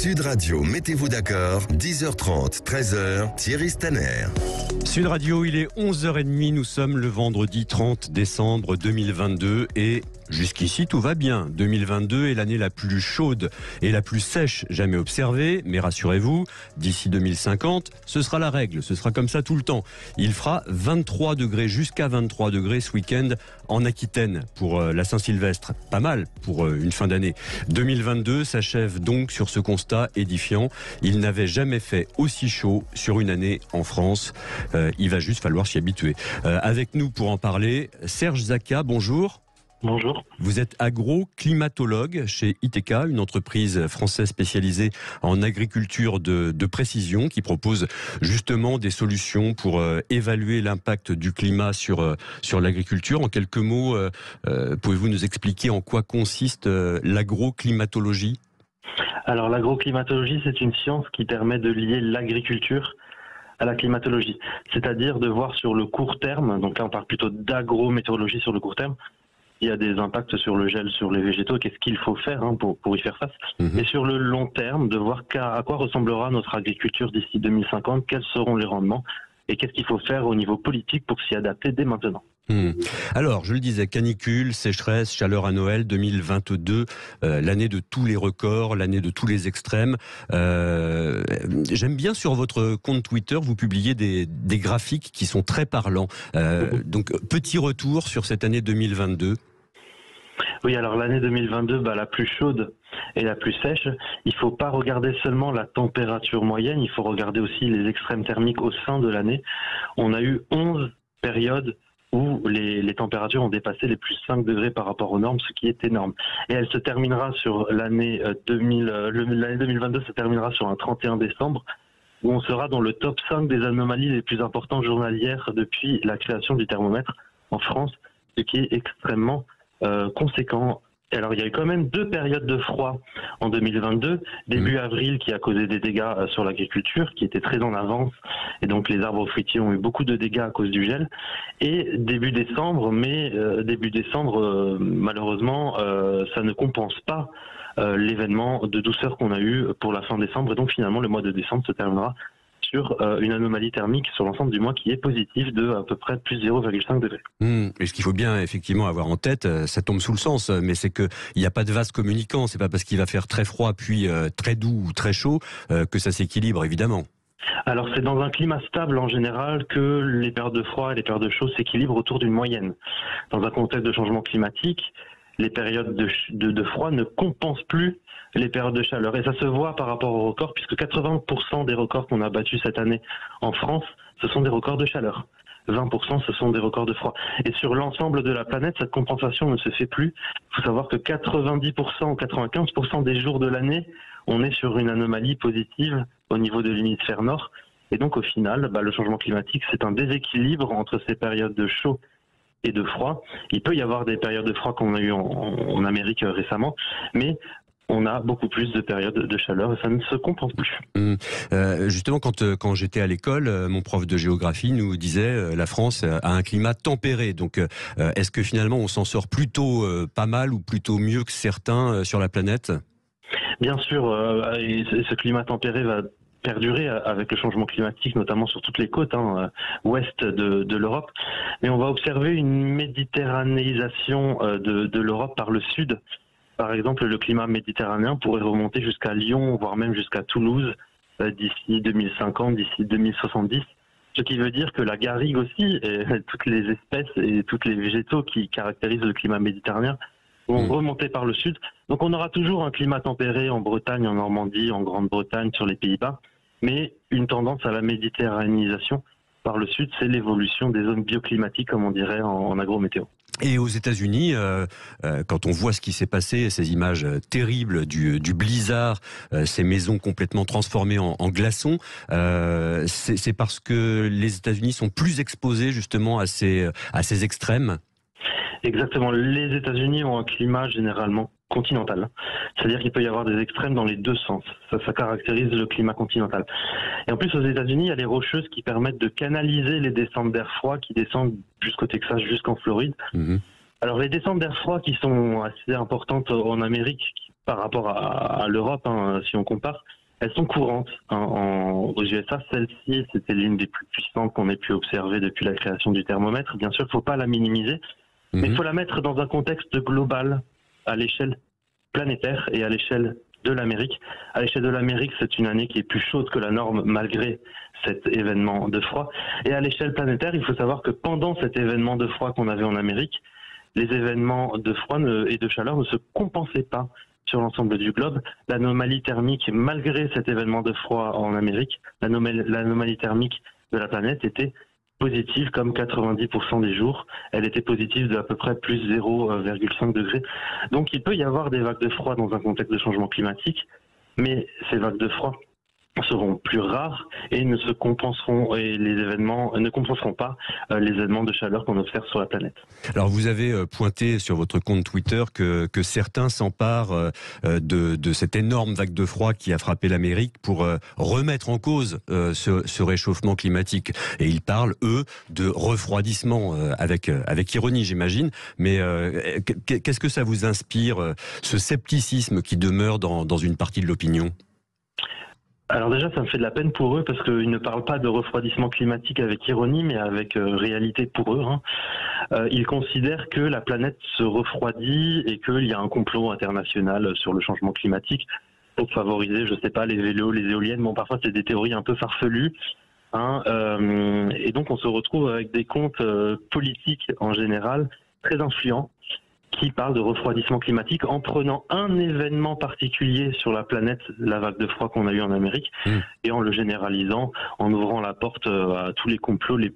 Sud Radio, mettez-vous d'accord, 10h30, 13h, Thierry Staner. Sud Radio, il est 11h30, nous sommes le vendredi 30 décembre 2022 et jusqu'ici tout va bien. 2022 est l'année la plus chaude et la plus sèche jamais observée, mais rassurez-vous, d'ici 2050, ce sera la règle, ce sera comme ça tout le temps. Il fera 23 degrés, jusqu'à 23 degrés ce week-end en Aquitaine pour la Saint-Sylvestre. Pas mal pour une fin d'année. 2022 s'achève donc sur ce constat édifiant. Il n'avait jamais fait aussi chaud sur une année en France. Il va juste falloir s'y habituer. Avec nous pour en parler, Serge Zaka, bonjour. Bonjour. Vous êtes agro-climatologue chez ITK, une entreprise française spécialisée en agriculture de précision qui propose justement des solutions pour évaluer l'impact du climat sur l'agriculture. En quelques mots, pouvez-vous nous expliquer en quoi consiste l'agroclimatologie ? Alors l'agroclimatologie, c'est une science qui permet de lier l'agriculture à la climatologie, c'est-à-dire de voir sur le court terme, donc là on parle plutôt d'agrométéorologie sur le court terme, il y a des impacts sur le gel, sur les végétaux, qu'est-ce qu'il faut faire pour y faire face. Et sur le long terme, de voir à quoi ressemblera notre agriculture d'ici 2050, quels seront les rendements et qu'est-ce qu'il faut faire au niveau politique pour s'y adapter dès maintenant. Alors, je le disais, canicule, sécheresse, chaleur à Noël 2022, l'année de tous les records, l'année de tous les extrêmes. J'aime bien sur votre compte Twitter, vous publiez des graphiques qui sont très parlants. Donc, petit retour sur cette année 2022. Oui, alors l'année 2022, la plus chaude et la plus sèche, il ne faut pas regarder seulement la température moyenne, il faut regarder aussi les extrêmes thermiques au sein de l'année. On a eu 11 périodes où les températures ont dépassé les plus 5 degrés par rapport aux normes, ce qui est énorme. Et elle se terminera sur l'année 2022 se terminera sur un 31 décembre, où on sera dans le top 5 des anomalies les plus importantes journalières depuis la création du thermomètre en France, ce qui est extrêmement conséquent. Alors il y a eu quand même 2 périodes de froid en 2022, début avril qui a causé des dégâts sur l'agriculture, qui était très en avance, et donc les arbres fruitiers ont eu beaucoup de dégâts à cause du gel, et début décembre, malheureusement ça ne compense pas l'événement de douceur qu'on a eu pour la fin décembre, et donc finalement le mois de décembre se terminera sur une anomalie thermique sur l'ensemble du mois qui est positive de à peu près plus 0,5 degrés. Et ce qu'il faut bien effectivement avoir en tête, ça tombe sous le sens, mais c'est qu'il n'y a pas de vase communicant. C'est pas parce qu'il va faire très froid puis très doux ou très chaud que ça s'équilibre évidemment. Alors c'est dans un climat stable en général que les périodes de froid et les périodes de chaud s'équilibrent autour d'une moyenne. Dans un contexte de changement climatique, les périodes de froid ne compensent plus les périodes de chaleur. Et ça se voit par rapport aux records, puisque 80% des records qu'on a battus cette année en France, ce sont des records de chaleur. 20% ce sont des records de froid. Et sur l'ensemble de la planète, cette compensation ne se fait plus. Il faut savoir que 90% ou 95% des jours de l'année, on est sur une anomalie positive au niveau de l'hémisphère nord. Et donc au final, le changement climatique, c'est un déséquilibre entre ces périodes de chaud et de froid. Il peut y avoir des périodes de froid qu'on a eu en Amérique récemment, mais on a beaucoup plus de périodes de chaleur et ça ne se compense plus. Justement, quand j'étais à l'école, mon prof de géographie nous disait la France a un climat tempéré. Donc, est-ce que finalement on s'en sort plutôt pas mal ou plutôt mieux que certains sur la planète ? Bien sûr, et ce climat tempéré va perdurer avec le changement climatique, notamment sur toutes les côtes ouest de l'Europe. Mais on va observer une méditerranéisation de l'Europe par le sud. Par exemple, le climat méditerranéen pourrait remonter jusqu'à Lyon, voire même jusqu'à Toulouse d'ici 2050, d'ici 2070. Ce qui veut dire que la garrigue aussi, et toutes les espèces et tous les végétaux qui caractérisent le climat méditerranéen vont remonter par le sud. Donc on aura toujours un climat tempéré en Bretagne, en Normandie, en Grande-Bretagne, sur les Pays-Bas, mais une tendance à la méditerranéisation par le sud, c'est l'évolution des zones bioclimatiques, comme on dirait en agrométéo. Et aux États-Unis, quand on voit ce qui s'est passé, ces images terribles du blizzard, ces maisons complètement transformées en glaçons, c'est parce que les États-Unis sont plus exposés justement à ces extrêmes. Exactement. Les États-Unis ont un climat généralement continental. C'est-à-dire qu'il peut y avoir des extrêmes dans les deux sens. Ça caractérise le climat continental. Et en plus, aux États-Unis, il y a les rocheuses qui permettent de canaliser les descentes d'air froid qui descendent jusqu'au Texas, jusqu'en Floride. Alors les descentes d'air froid qui sont assez importantes en Amérique, par rapport à l'Europe, hein, si on compare, elles sont courantes. Aux USA, celle-ci, c'était l'une des plus puissantes qu'on ait pu observer depuis la création du thermomètre. Bien sûr, il ne faut pas la minimiser, mais il faut la mettre dans un contexte global, à l'échelle planétaire et à l'échelle de l'Amérique. À l'échelle de l'Amérique, c'est une année qui est plus chaude que la norme malgré cet événement de froid. Et à l'échelle planétaire, il faut savoir que pendant cet événement de froid qu'on avait en Amérique, les événements de froid et de chaleur ne se compensaient pas sur l'ensemble du globe. L'anomalie thermique, malgré cet événement de froid en Amérique, l'anomalie thermique de la planète était positive comme 90% des jours. Elle était positive de à peu près plus 0,5 degrés. Donc il peut y avoir des vagues de froid dans un contexte de changement climatique, mais ces vagues de froid seront plus rares et ne se compenseront et les événements ne compenseront pas les événements de chaleur qu'on observe sur la planète. Alors vous avez pointé sur votre compte Twitter que certains s'emparent de cette énorme vague de froid qui a frappé l'Amérique pour remettre en cause ce réchauffement climatique. Et ils parlent, eux, de refroidissement avec ironie, j'imagine. Mais qu'est-ce que ça vous inspire, ce scepticisme qui demeure dans une partie de l'opinion ? Alors déjà, ça me fait de la peine pour eux parce qu'ils ne parlent pas de refroidissement climatique avec ironie, mais avec réalité pour eux. Ils considèrent que la planète se refroidit et qu'il y a un complot international sur le changement climatique pour favoriser, je sais pas, les vélos, les éoliennes. Bon, parfois, c'est des théories un peu farfelues. Et donc, on se retrouve avec des comptes politiques en général très influents qui parle de refroidissement climatique en prenant un événement particulier sur la planète, la vague de froid qu'on a eu en Amérique, et en le généralisant, en ouvrant la porte à tous les complots les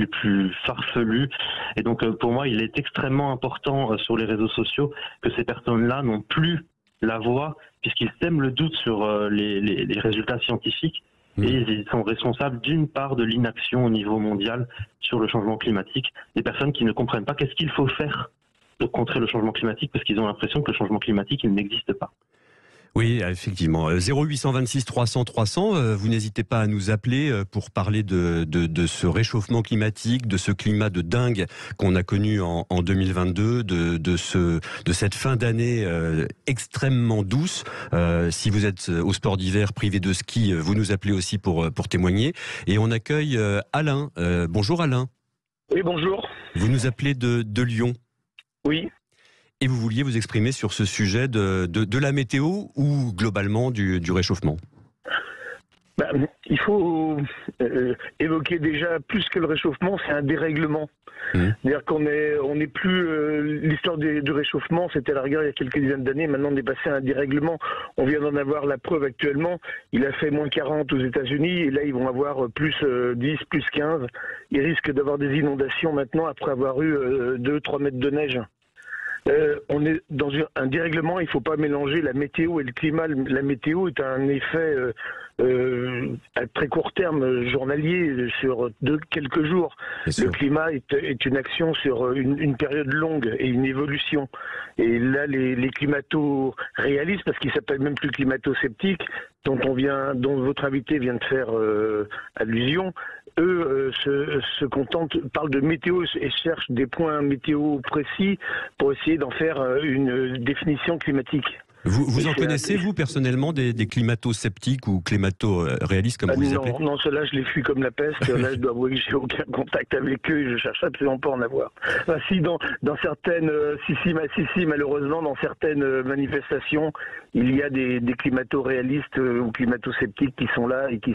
plus farfelus. Et donc pour moi, il est extrêmement important sur les réseaux sociaux que ces personnes-là n'ont plus la voix, puisqu'ils sèment le doute sur les résultats scientifiques. Et ils sont responsables d'une part de l'inaction au niveau mondial sur le changement climatique, des personnes qui ne comprennent pas qu'est-ce qu'il faut faire pour contrer le changement climatique, parce qu'ils ont l'impression que le changement climatique, il n'existe pas. Oui, effectivement. 0826 300 300, vous n'hésitez pas à nous appeler pour parler de ce réchauffement climatique, de ce climat de dingue qu'on a connu en 2022, de cette fin d'année extrêmement douce. Si vous êtes au sport d'hiver privé de ski, vous nous appelez aussi pour témoigner. Et on accueille Alain. Bonjour Alain. Oui, bonjour. Vous nous appelez de Lyon. Oui. Et vous vouliez vous exprimer sur ce sujet de la météo ou globalement du réchauffement ? Il faut évoquer déjà plus que le réchauffement, c'est un dérèglement. C'est-à-dire qu'on n'est plus l'histoire du réchauffement, c'était à la rigueur il y a quelques dizaines d'années, maintenant on est passé à un dérèglement. On vient d'en avoir la preuve actuellement. Il a fait moins 40 aux États-Unis et là ils vont avoir plus 10, plus 15. Ils risquent d'avoir des inondations maintenant après avoir eu 2-3 mètres de neige. On est dans un dérèglement, il ne faut pas mélanger la météo et le climat. La météo est un effet à très court terme, journalier, sur quelques jours. Le climat est une action sur une période longue et une évolution. Et là, les climato-réalistes, parce qu'ils s'appellent même plus climato-sceptiques, dont votre invité vient de faire allusion, eux se contentent, parlent de météo et cherchent des points météo précis pour essayer d'en faire une définition climatique. Vous en connaissez, vous, personnellement, des climato-sceptiques ou climato-réalistes, comme vous les appelez ? Non, ceux-là, je les fuis comme la peste. Là, je dois avouer que j'ai aucun contact avec eux et je cherche absolument pas à en avoir. Enfin, si, dans certaines, malheureusement, dans certaines manifestations, il y a des climato-réalistes ou climato-sceptiques qui sont là et qui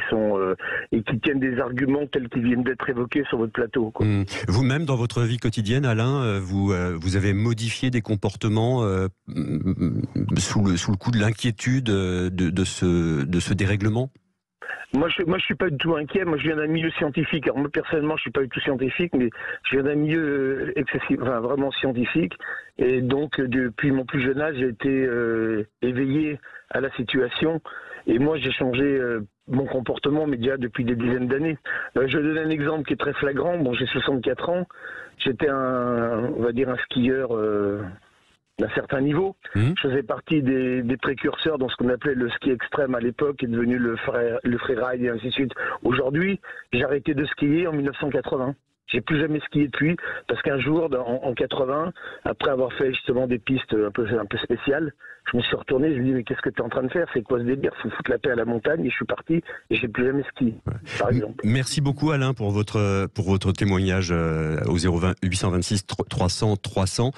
tiennent des arguments tels qu'ils viennent d'être évoqués sur votre plateau, quoi. Vous-même, dans votre vie quotidienne, Alain, vous avez modifié des comportements sous le coup de l'inquiétude de ce dérèglement ? Moi, je suis pas du tout inquiet. Moi, je viens d'un milieu scientifique. Alors, moi, personnellement, je suis pas du tout scientifique, mais je viens d'un milieu vraiment scientifique. Et donc, depuis mon plus jeune âge, j'ai été éveillé à la situation. Et moi, j'ai changé mon comportement, mais déjà depuis des dizaines d'années. Je donne un exemple qui est très flagrant. Bon, j'ai 64 ans. J'étais on va dire un skieur d'un certain niveau. Je faisais partie des précurseurs dans ce qu'on appelait le ski extrême à l'époque, qui est devenu le freeride et ainsi de suite. Aujourd'hui, j'ai arrêté de skier en 1980. J'ai plus jamais skié depuis, parce qu'un jour, en 80, après avoir fait justement des pistes un peu spéciales, Je me suis retourné, je lui ai dit, mais qu'est-ce que tu es en train de faire? C'est quoi ce délire? Faut foutre la paix à la montagne, et je suis parti, et j'ai plus jamais skié, par exemple. Merci beaucoup Alain pour votre témoignage au 0826 300 300.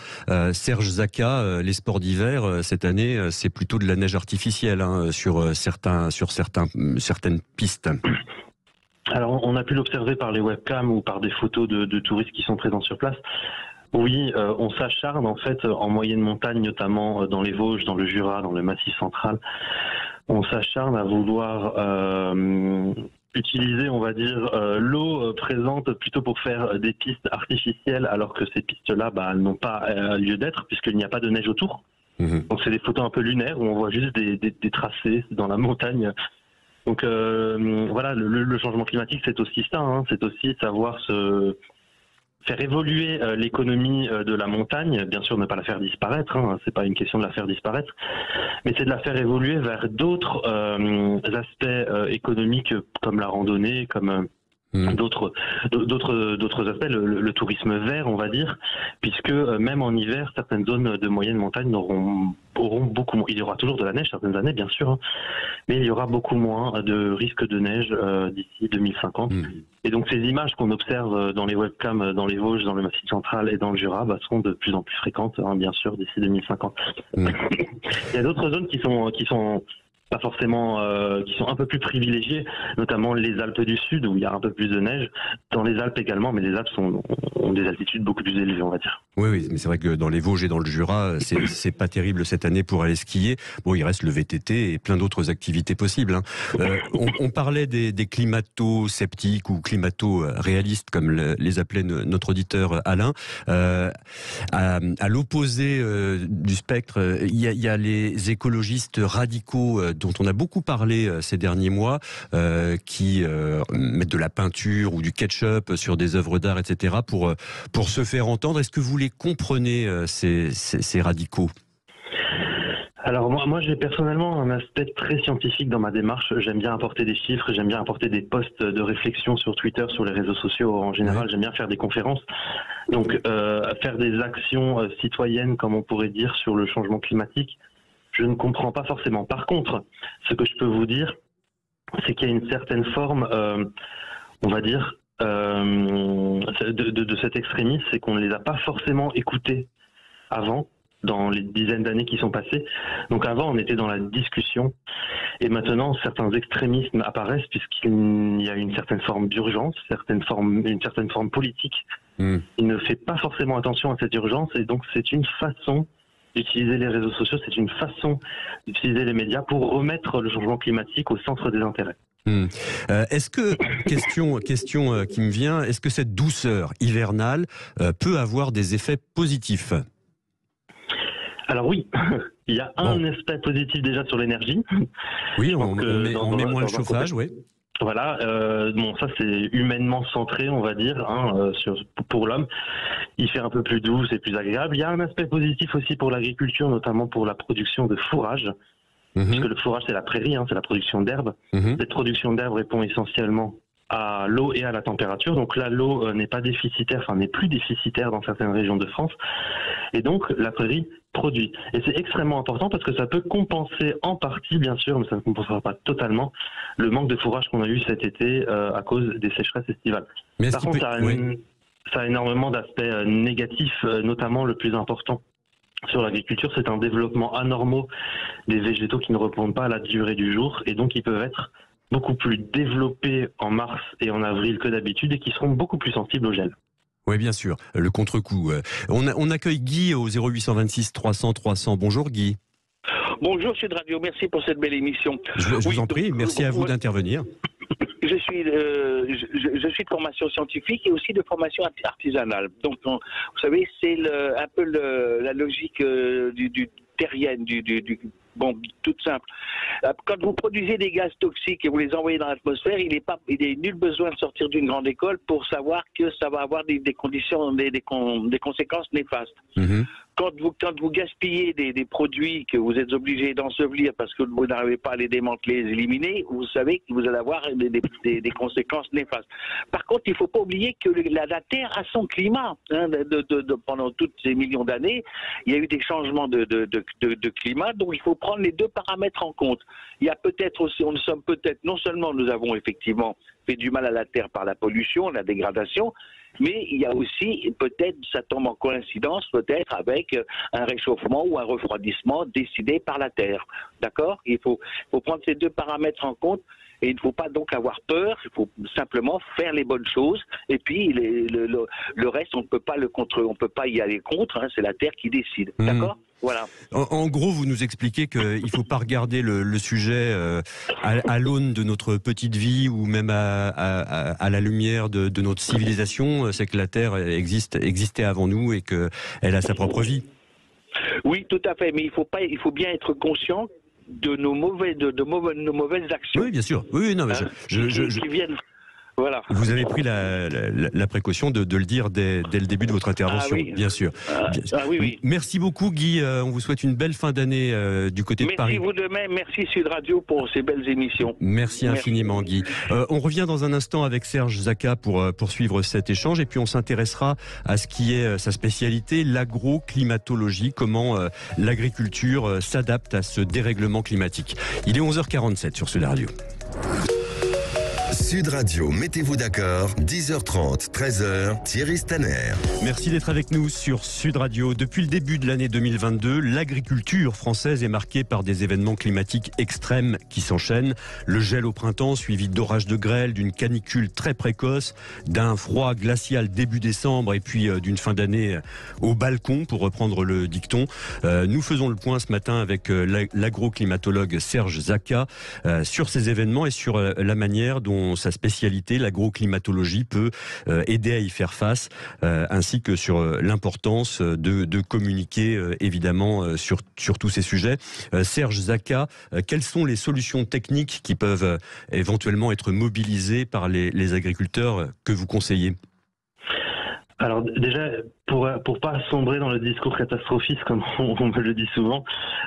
Serge Zaka, les sports d'hiver cette année, c'est plutôt de la neige artificielle sur certaines pistes. Alors, on a pu l'observer par les webcams ou par des photos de touristes qui sont présents sur place. Oui, on s'acharne en fait en moyenne montagne, notamment dans les Vosges, dans le Jura, dans le Massif central. On s'acharne à vouloir utiliser, on va dire, l'eau présente plutôt pour faire des pistes artificielles, alors que ces pistes-là, elles n'ont pas lieu d'être puisqu'il n'y a pas de neige autour. Donc c'est des photos un peu lunaires où on voit juste des tracés dans la montagne. Donc voilà, le changement climatique, c'est aussi ça, c'est aussi savoir faire évoluer l'économie de la montagne, bien sûr ne pas la faire disparaître, c'est pas une question de la faire disparaître, mais c'est de la faire évoluer vers d'autres aspects économiques comme la randonnée, comme d'autres aspects, le tourisme vert, on va dire, puisque même en hiver, certaines zones de moyenne montagne auront beaucoup moins. Il y aura toujours de la neige certaines années, bien sûr, mais il y aura beaucoup moins de risques de neige d'ici 2050. Et donc ces images qu'on observe dans les webcams, dans les Vosges, dans le Massif central et dans le Jura, seront de plus en plus fréquentes, bien sûr, d'ici 2050. Il y a d'autres zones qui sont pas forcément, qui sont un peu plus privilégiées, notamment les Alpes du Sud où il y a un peu plus de neige, dans les Alpes également, mais les Alpes ont des altitudes beaucoup plus élevées, on va dire. Oui, mais c'est vrai que dans les Vosges et dans le Jura, c'est pas terrible cette année pour aller skier. Bon, il reste le VTT et plein d'autres activités possibles. On parlait des climato-sceptiques ou climato-réalistes, comme les appelait notre auditeur Alain. À l'opposé du spectre, il y a les écologistes radicaux dont on a beaucoup parlé ces derniers mois, qui mettent de la peinture ou du ketchup sur des œuvres d'art, etc., pour se faire entendre. Est-ce que vous les comprenez, ces radicaux ? Alors moi j'ai personnellement un aspect très scientifique dans ma démarche. J'aime bien apporter des chiffres, j'aime bien apporter des posts de réflexion sur Twitter, sur les réseaux sociaux en général. J'aime bien faire des conférences. Donc faire des actions citoyennes, comme on pourrait dire, sur le changement climatique, je ne comprends pas forcément. Par contre, ce que je peux vous dire, c'est qu'il y a une certaine forme, on va dire, de cet extrémisme, c'est qu'on ne les a pas forcément écoutés avant, dans les dizaines d'années qui sont passées. Donc avant, on était dans la discussion, et maintenant, certains extrémismes apparaissent puisqu'il y a une certaine forme d'urgence, une certaine forme politique. Il ne fait pas forcément attention à cette urgence, et donc c'est une façon d'utiliser les réseaux sociaux, c'est une façon d'utiliser les médias pour remettre le changement climatique au centre des intérêts. Est-ce que, question qui me vient, est-ce que cette douceur hivernale peut avoir des effets positifs ? Alors oui, il y a un aspect positif déjà sur l'énergie. Oui, on met moins le chauffage, oui. Voilà, ça c'est humainement centré, on va dire, pour l'homme. Il fait un peu plus doux, c'est plus agréable. Il y a un aspect positif aussi pour l'agriculture, notamment pour la production de fourrage. Puisque le fourrage c'est la prairie, c'est la production d'herbe. Cette production d'herbe répond essentiellement à l'eau et à la température. Donc là, l'eau n'est plus déficitaire dans certaines régions de France. Et donc, la prairie produit. Et c'est extrêmement important parce que ça peut compenser en partie, bien sûr, mais ça ne compensera pas totalement, le manque de fourrage qu'on a eu cet été à cause des sécheresses estivales. Par contre, ça a énormément d'aspects négatifs, notamment le plus important sur l'agriculture, c'est un développement anormal des végétaux qui ne répondent pas à la durée du jour et donc ils peuvent être beaucoup plus développés en mars et en avril que d'habitude et qui seront beaucoup plus sensibles au gel. Oui, bien sûr, le contre-coup. On accueille Guy au 0826 300 300. Bonjour Guy. Bonjour Sud Radio, merci pour cette belle émission. Je vous en prie, merci à vous d'intervenir. Je suis de formation scientifique et aussi de formation artisanale. Donc, vous savez, c'est un peu la logique du terrienne, bon, toute simple. Quand vous produisez des gaz toxiques et vous les envoyez dans l'atmosphère, il n'est nul besoin de sortir d'une grande école pour savoir que ça va avoir des conséquences néfastes. quand vous gaspillez des produits que vous êtes obligé d'ensevelir parce que vous n'arrivez pas à les démanteler, les éliminer, vous savez que vous allez avoir des conséquences néfastes. Par contre, il ne faut pas oublier que la Terre a son climat. Hein, pendant toutes ces millions d'années, il y a eu des changements de climat, donc il faut prendre les deux paramètres en compte. Il y a peut-être aussi, non seulement nous avons effectivement fait du mal à la Terre par la pollution, la dégradation, mais il y a aussi, peut-être, ça tombe en coïncidence, peut-être avec un réchauffement ou un refroidissement décidé par la Terre. D'accord ? Il faut prendre ces deux paramètres en compte et il ne faut pas donc avoir peur, il faut simplement faire les bonnes choses et puis le reste, on ne peut pas y aller contre, hein, c'est la Terre qui décide. D'accord ? Voilà. En gros, vous nous expliquez qu'il ne faut pas regarder le sujet à l'aune de notre petite vie ou même à la lumière de notre civilisation. C'est que la Terre existait avant nous et qu'elle a sa propre vie. Oui, tout à fait. Mais il faut bien être conscient de nos mauvaises actions. Oui, bien sûr. Oui, non, mais qui viennent. Voilà. Vous avez pris la précaution de le dire dès le début de votre intervention, bien sûr. Oui. Merci beaucoup, Guy. On vous souhaite une belle fin d'année du côté de Paris. Merci vous de même. Merci Sud Radio pour ces belles émissions. Merci infiniment, Guy. On revient dans un instant avec Serge Zaka pour poursuivre cet échange et puis on s'intéressera à ce qui est sa spécialité, l'agroclimatologie, comment l'agriculture s'adapte à ce dérèglement climatique. Il est 11h47 sur Sud Radio. Sud Radio, mettez-vous d'accord, 10h30, 13h, Thierry Stanner. Merci d'être avec nous sur Sud Radio. Depuis le début de l'année 2022, l'agriculture française est marquée par des événements climatiques extrêmes qui s'enchaînent. Le gel au printemps, suivi d'orages de grêle, d'une canicule très précoce, d'un froid glacial début décembre et puis d'une fin d'année au balcon, pour reprendre le dicton. Nous faisons le point ce matin avec l'agroclimatologue Serge Zaka sur ces événements et sur la manière dont sa spécialité, l'agroclimatologie, peut aider à y faire face, ainsi que sur l'importance de communiquer évidemment sur tous ces sujets. Serge Zaka, quelles sont les solutions techniques qui peuvent éventuellement être mobilisées par les agriculteurs que vous conseillez ? Alors déjà, pour pas sombrer dans le discours catastrophiste comme on me le dit souvent,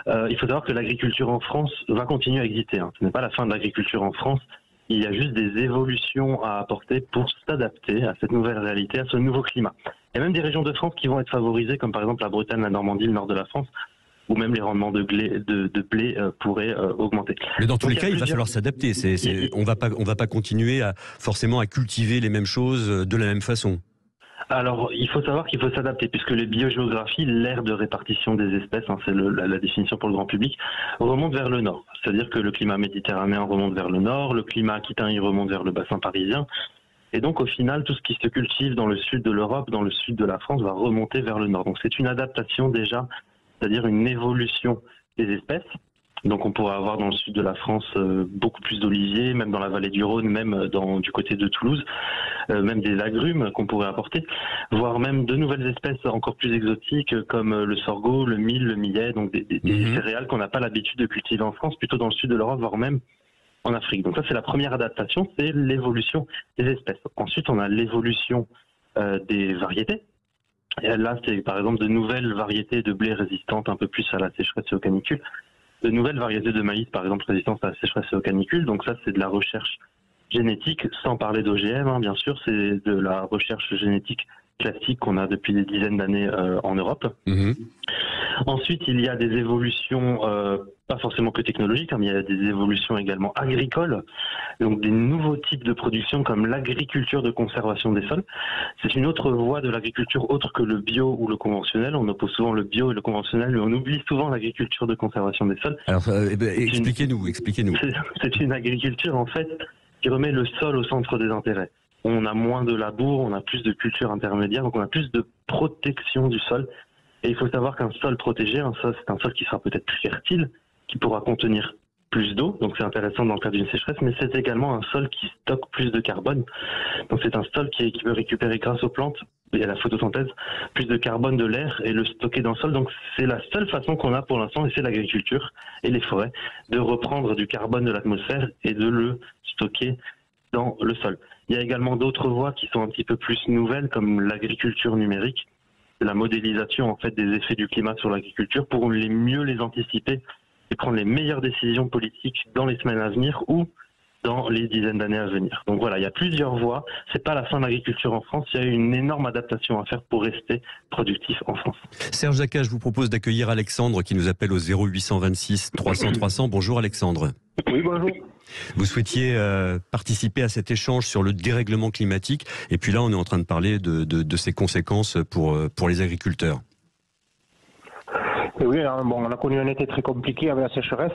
il faut savoir que l'agriculture en France va continuer à exister. Ce n'est pas la fin de l'agriculture en France. Il y a juste des évolutions à apporter pour s'adapter à cette nouvelle réalité, à ce nouveau climat. Il y a même des régions de France qui vont être favorisées, comme par exemple la Bretagne, la Normandie, le nord de la France, où même les rendements de blé pourraient augmenter. Mais dans tous les cas, il va falloir s'adapter. On va pas continuer forcément à cultiver les mêmes choses de la même façon. Alors, il faut savoir qu'il faut s'adapter, puisque les biogéographies, l'aire de répartition des espèces, c'est la définition pour le grand public, remonte vers le nord. C'est-à-dire que le climat méditerranéen remonte vers le nord, le climat aquitain il remonte vers le bassin parisien. Et donc, au final, tout ce qui se cultive dans le sud de l'Europe, dans le sud de la France, va remonter vers le nord. Donc, c'est une adaptation déjà, c'est-à-dire une évolution des espèces. Donc on pourrait avoir dans le sud de la France beaucoup plus d'oliviers, même dans la vallée du Rhône, même du côté de Toulouse, même des agrumes qu'on pourrait apporter, voire même de nouvelles espèces encore plus exotiques comme le sorgho, le mil, le millet, donc des céréales qu'on n'a pas l'habitude de cultiver en France, plutôt dans le sud de l'Europe, voire même en Afrique. Donc ça c'est la première adaptation, c'est l'évolution des espèces. Ensuite on a l'évolution des variétés. Et là c'est par exemple de nouvelles variétés de blé résistantes un peu plus à la sécheresse et aux canicules. De nouvelles variétés de maïs, par exemple, résistantes à la sécheresse et aux canicules. Donc ça, c'est de la recherche génétique, sans parler d'OGM, bien sûr. C'est de la recherche génétique classique qu'on a depuis des dizaines d'années en Europe. Ensuite, il y a des évolutions, pas forcément que technologiques, mais il y a des évolutions également agricoles, donc des nouveaux types de production comme l'agriculture de conservation des sols. C'est une autre voie de l'agriculture autre que le bio ou le conventionnel. On oppose souvent le bio et le conventionnel, mais on oublie souvent l'agriculture de conservation des sols. Alors, expliquez-nous. C'est une agriculture, en fait, qui remet le sol au centre des intérêts. On a moins de labour, on a plus de cultures intermédiaires, donc on a plus de protection du sol. Et il faut savoir qu'un sol protégé, c'est un sol qui sera peut-être plus fertile, qui pourra contenir plus d'eau, donc c'est intéressant dans le cas d'une sécheresse, mais c'est également un sol qui stocke plus de carbone. Donc c'est un sol qui peut récupérer grâce aux plantes et à la photosynthèse plus de carbone de l'air et le stocker dans le sol. Donc c'est la seule façon qu'on a pour l'instant, et c'est l'agriculture et les forêts, de reprendre du carbone de l'atmosphère et de le stocker dans le sol. Il y a également d'autres voies qui sont un petit peu plus nouvelles, comme l'agriculture numérique, la modélisation en fait des effets du climat sur l'agriculture pour mieux les anticiper et prendre les meilleures décisions politiques dans les semaines à venir ou dans les dizaines d'années à venir. Donc voilà, il y a plusieurs voies. C'est pas la fin de l'agriculture en France. Il y a une énorme adaptation à faire pour rester productif en France. Serge Jacquat, je vous propose d'accueillir Alexandre qui nous appelle au 0826 300 300. Bonjour Alexandre. Oui, bonjour. Vous souhaitiez participer à cet échange sur le dérèglement climatique. Et puis là, on est en train de parler de ses conséquences pour les agriculteurs. Et oui, bon, on a connu un été très compliqué avec la sécheresse.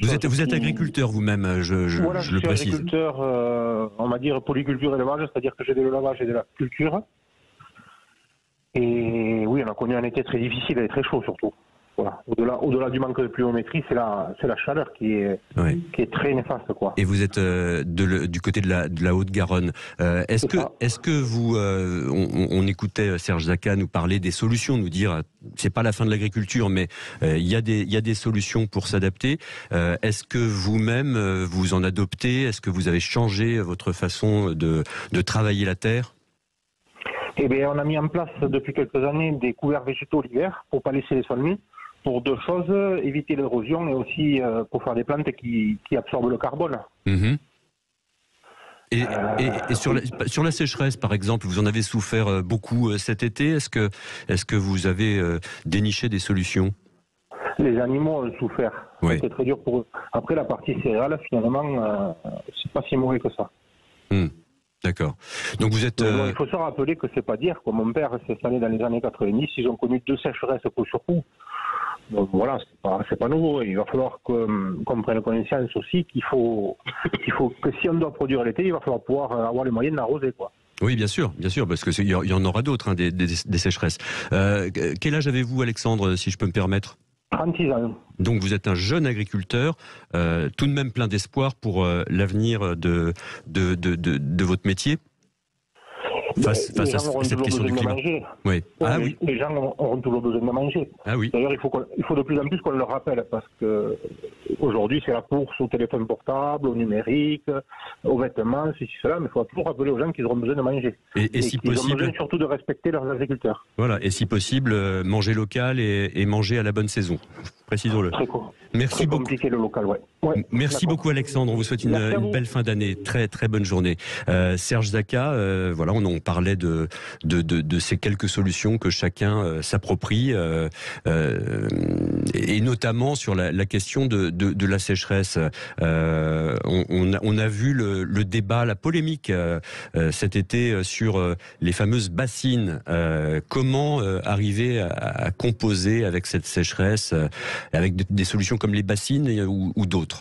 Vous êtes agriculteur vous-même, je le précise. Je suis agriculteur, on va dire polyculture élevage, c'est-à-dire que j'ai de l'élevage et de la culture. Et oui, on a connu un été très difficile et très chaud surtout. Voilà. Au-delà du manque de pluviométrie, c'est la chaleur qui est très néfaste, quoi. Et vous êtes du côté de la Haute-Garonne. Est-ce que vous, on écoutait Serge Jacquat nous parler des solutions, nous dire c'est pas la fin de l'agriculture, mais il y a des solutions pour s'adapter. Est-ce que vous-même vous en adoptez? Est-ce que vous avez changé votre façon de travailler la terre? Eh bien, on a mis en place depuis quelques années des couverts végétaux l'hiver pour pas laisser les sols nus. Pour deux choses, éviter l'érosion et aussi pour faire des plantes qui absorbent le carbone. Mmh. Et sur la sécheresse, par exemple, vous en avez souffert beaucoup cet été. Est-ce que vous avez déniché des solutions? Les animaux ont souffert. Oui. C'est très dur pour eux. Après, la partie céréale, finalement, c'est pas si mauvais que ça. D'accord. Donc vous êtes. Il faut se rappeler que c'est pas d'hier. Mon père s'est installé dans les années 90. Ils ont connu 2 sécheresses coup sur coup. Donc voilà, c'est pas nouveau. Il va falloir qu'on prenne conscience aussi qu'il faut que si on doit produire l'été, il va falloir pouvoir avoir les moyens d'arroser, quoi. Oui, bien sûr, parce qu'il y en aura d'autres, hein, des sécheresses. Quel âge avez-vous, Alexandre, si je peux me permettre? 36 ans. Donc vous êtes un jeune agriculteur, tout de même plein d'espoir pour l'avenir de votre métier face à cette question du climat. Oui. Ah oui. Les gens auront toujours besoin de manger. Ah oui. D'ailleurs, il faut de plus en plus qu'on leur rappelle, parce que aujourd'hui c'est la course au téléphone portable, au numérique, aux vêtements, ceci, cela, mais il faut toujours rappeler aux gens qu'ils auront besoin de manger. Et si possible, ils ont besoin surtout de respecter leurs agriculteurs. Voilà, et si possible, manger local et manger à la bonne saison. Précisons-le. Très court. Merci très beaucoup. Compliqué le local, ouais. Merci beaucoup Alexandre, on vous souhaite une belle fin d'année, très très bonne journée. Serge Jacquat, voilà, on parlait de ces quelques solutions que chacun s'approprie, et notamment sur la question de la sécheresse. On a vu le débat, la polémique cet été sur les fameuses bassines. Comment arriver à composer avec cette sécheresse, avec des solutions comme les bassines ou d'autres?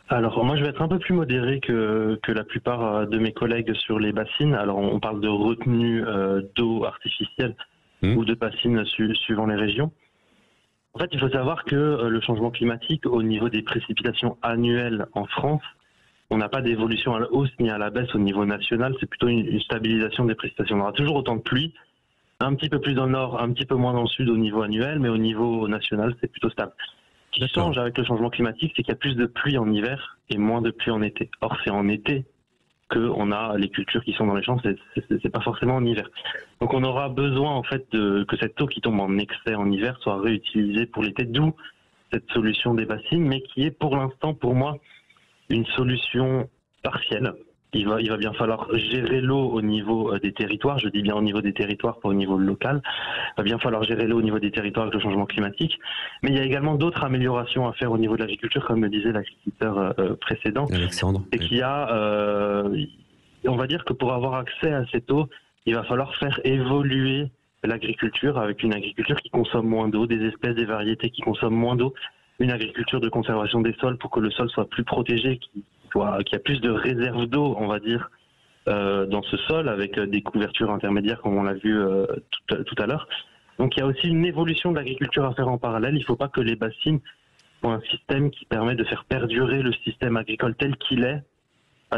Alors moi je vais être un peu plus modéré que la plupart de mes collègues sur les bassines. Alors on parle de retenue d'eau artificielle ou de bassines suivant les régions. En fait il faut savoir que le changement climatique au niveau des précipitations annuelles en France, on n'a pas d'évolution à la hausse ni à la baisse au niveau national, c'est plutôt une stabilisation des précipitations. On aura toujours autant de pluie, un petit peu plus dans le nord, un petit peu moins dans le sud au niveau annuel, mais au niveau national c'est plutôt stable. Ce qui change avec le changement climatique, c'est qu'il y a plus de pluie en hiver et moins de pluie en été. Or, c'est en été qu'on a les cultures qui sont dans les champs, c'est pas forcément en hiver. Donc, on aura besoin en fait que cette eau qui tombe en excès en hiver soit réutilisée pour l'été, d'où cette solution des bassines, mais qui est pour l'instant, pour moi, une solution partielle. Il va bien falloir gérer l'eau au niveau des territoires, je dis bien au niveau des territoires, pas au niveau local. Il va bien falloir gérer l'eau au niveau des territoires avec le changement climatique. Mais il y a également d'autres améliorations à faire au niveau de l'agriculture, comme le disait l'agriculteur précédent. Alexandre. Et qu'il y a, on va dire que pour avoir accès à cette eau, il va falloir faire évoluer l'agriculture avec une agriculture qui consomme moins d'eau, des espèces, des variétés qui consomment moins d'eau, une agriculture de conservation des sols pour que le sol soit plus protégé, qu'il y a plus de réserves d'eau, on va dire, dans ce sol, avec des couvertures intermédiaires, comme on l'a vu tout à l'heure. Donc il y a aussi une évolution de l'agriculture à faire en parallèle. Il ne faut pas que les bassines soient un système qui permet de faire perdurer le système agricole tel qu'il est,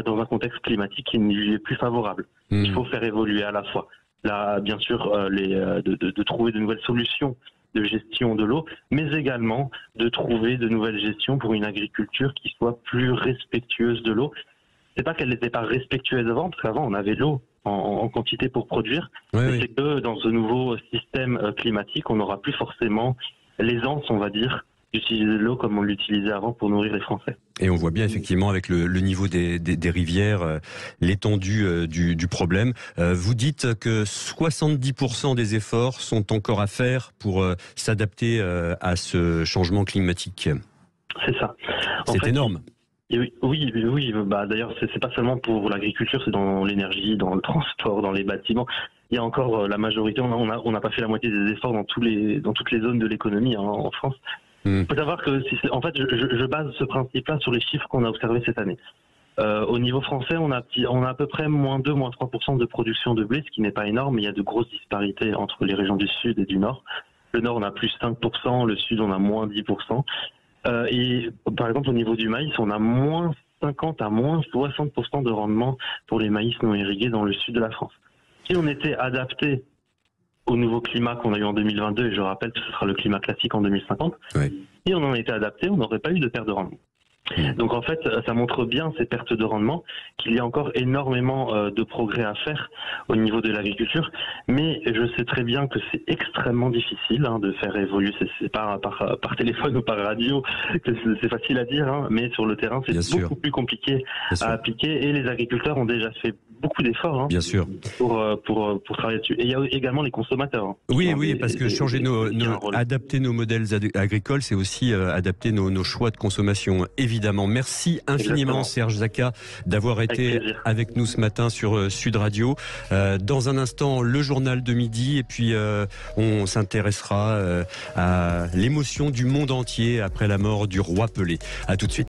dans un contexte climatique qui ne lui est plus favorable. Il faut faire évoluer à la fois, là, bien sûr, de trouver de nouvelles solutions de gestion de l'eau, mais également de trouver de nouvelles gestions pour une agriculture qui soit plus respectueuse de l'eau. C'est pas qu'elle n'était pas respectueuse avant, parce qu'avant on avait l'eau en quantité pour produire. Oui. C'est que dans ce nouveau système climatique, on n'aura plus forcément l'aisance, on va dire, d'utiliser l'eau comme on l'utilisait avant pour nourrir les Français. Et on voit bien effectivement avec le niveau des rivières, l'étendue du problème. Vous dites que 70% des efforts sont encore à faire pour s'adapter à ce changement climatique. C'est ça. C'est énorme. Oui. Bah, d'ailleurs, c'est pas seulement pour l'agriculture, c'est dans l'énergie, dans le transport, dans les bâtiments. Il y a encore la majorité. On n'a pas fait la moitié des efforts dans toutes les zones de l'économie en France. Il faut savoir que, en fait, je base ce principe-là sur les chiffres qu'on a observés cette année. Au niveau français, on a à peu près -2, -3% de production de blé, ce qui n'est pas énorme, mais il y a de grosses disparités entre les régions du Sud et du Nord. Le Nord, on a +5%, le Sud, on a -10%. Et par exemple, au niveau du maïs, on a -50 à -60% de rendement pour les maïs non irrigués dans le Sud de la France. Si on était adapté au nouveau climat qu'on a eu en 2022, et je rappelle que ce sera le climat classique en 2050, si on en était adapté, on n'aurait pas eu de perte de rendement. Donc en fait, ça montre bien ces pertes de rendement, qu'il y a encore énormément de progrès à faire au niveau de l'agriculture, mais je sais très bien que c'est extrêmement difficile de faire évoluer, c'est pas par téléphone ou par radio que c'est facile à dire, mais sur le terrain c'est beaucoup plus compliqué à appliquer, et les agriculteurs ont déjà fait beaucoup d'efforts bien sûr pour travailler dessus. Et il y a également les consommateurs. Oui, parce que adapter nos modèles agricoles, c'est aussi adapter nos choix de consommation, évidemment. Merci infiniment, Serge Zaka, d'avoir été avec nous ce matin sur Sud Radio. Dans un instant, le journal de midi, et puis on s'intéressera à l'émotion du monde entier après la mort du roi Pelé. À tout de suite.